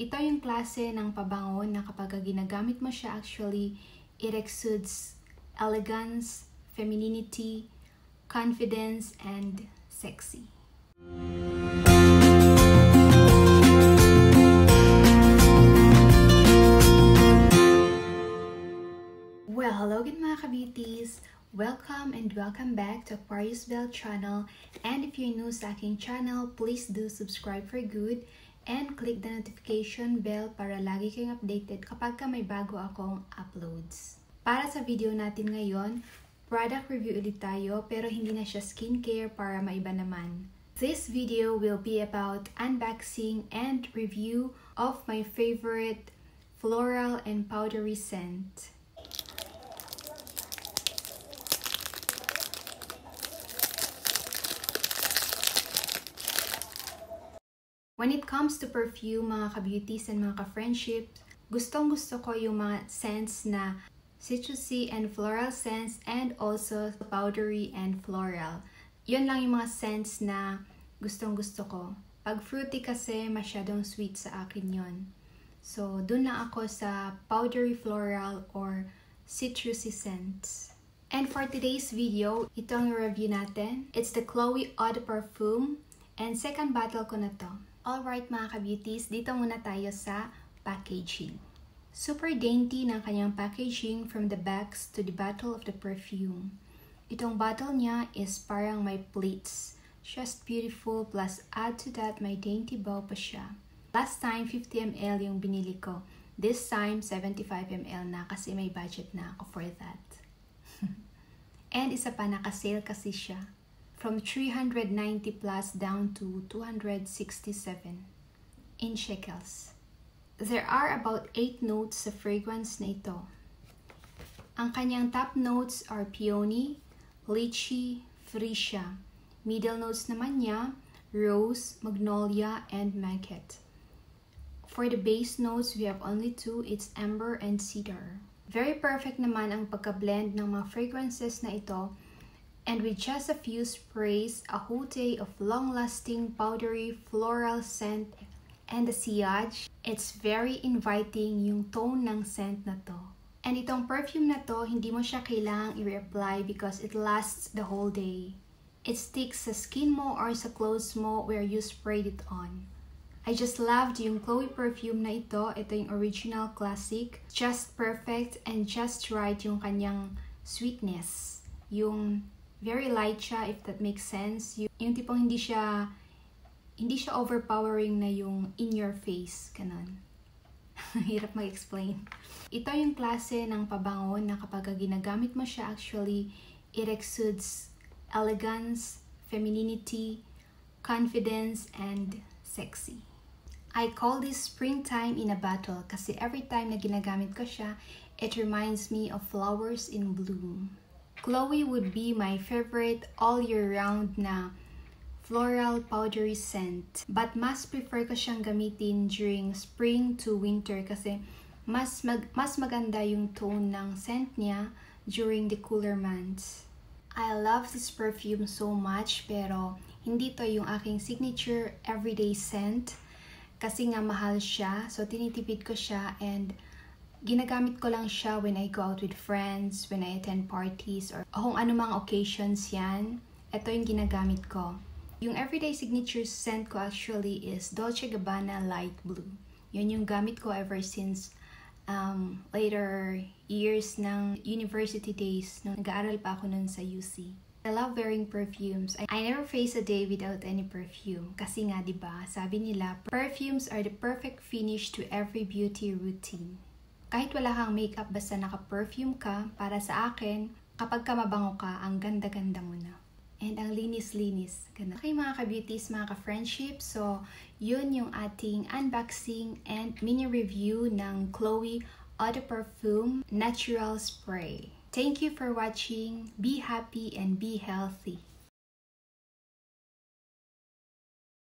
Ito yung klase ng pabango na kapag ginagamit mo siya, actually, it exudes elegance, femininity, confidence, and sexy. Well, hello again mga ka-beauties! Welcome and welcome back to Aquarius Bell channel. And if you're new sa aking channel, please do subscribe for good and click the notification bell para lagi kayong updated kapag may bago akong uploads. Para sa video natin ngayon, product review ulit tayo pero hindi na siya skincare para maiba naman. This video will be about unboxing and review of my favorite floral and powdery scent. When it comes to perfume, mga ka-beauties and mga ka-friendships, gustong-gusto ko yung mga scents na citrusy and floral scents and also powdery and floral. Yun lang yung mga scents na gustong-gusto ko. Pag fruity kasi, masyadong sweet sa akin yon. So, dun lang ako sa powdery floral or citrusy scents. And for today's video, ito ang review natin. It's the Chloe Eau De Parfum and second bottle ko na to. Alright mga ka-beauties, dito muna tayo sa packaging. Super dainty ng kanyang packaging from the backs to the bottle of the perfume. Itong bottle niya is parang may plates. Just beautiful, plus add to that may dainty bow pa siya. Last time 50 ml yung binili ko. This time 75 ml na kasi may budget na ako for that. And isa pa, naka-sale kasi siya. From 390 plus down to 267 in shekels. There are about 8 notes sa fragrance na ito. Ang kanyang top notes are peony, lychee, freesia. Middle notes naman niya, rose, magnolia, and maggot. For the base notes, we have only 2. It's amber and cedar. Very perfect naman ang pagka-blend ng mga fragrances na ito. And with just a few sprays, a hote of long-lasting powdery floral scent and the sillage, it's very inviting yung tone ng scent na to. And itong perfume na to, hindi mo siya kailangang i-reapply because it lasts the whole day. It sticks sa skin mo or sa clothes mo where you sprayed it on. I just loved yung Chloe perfume na ito. Ito yung original classic. Just perfect and just right yung kanyang sweetness. Yung very light siya, if that makes sense. Yung tipong hindi siya overpowering na yung in your face, kanon. Hirap mag-explain. Ito yung klase ng pabango na kapag ginagamit mo siya, actually, it exudes elegance, femininity, confidence, and sexy. I call this springtime in a bottle kasi every time na ginagamit ko siya, it reminds me of flowers in bloom. Chloe would be my favorite all year round na floral powdery scent. But mas prefer ko siyang gamitin during spring to winter kasi mas maganda yung tone ng scent niya during the cooler months. I love this perfume so much pero hindi to yung aking signature everyday scent kasi nga mahal siya. So tinitipid ko siya and ginagamit ko lang siya when I go out with friends, when I attend parties, or kung anumang occasions yan. Ito yung ginagamit ko. Yung everyday signature scent ko actually is Dolce & Gabbana Light Blue. Yun yung gamit ko ever since later years ng university days nung nag-aaral pa ako nun sa UC. I love wearing perfumes. I never face a day without any perfume. Kasi nga, diba, sabi nila, perfumes are the perfect finish to every beauty routine. Kahit wala kang makeup, basta naka-perfume ka, para sa akin, kapag ka mabango ka, ang ganda-ganda mo na. And ang linis-linis. Okay mga ka-beauties, mga ka-friendships, so yun yung ating unboxing and mini review ng Chloe Eau De Parfum Natural Spray. Thank you for watching. Be happy and be healthy.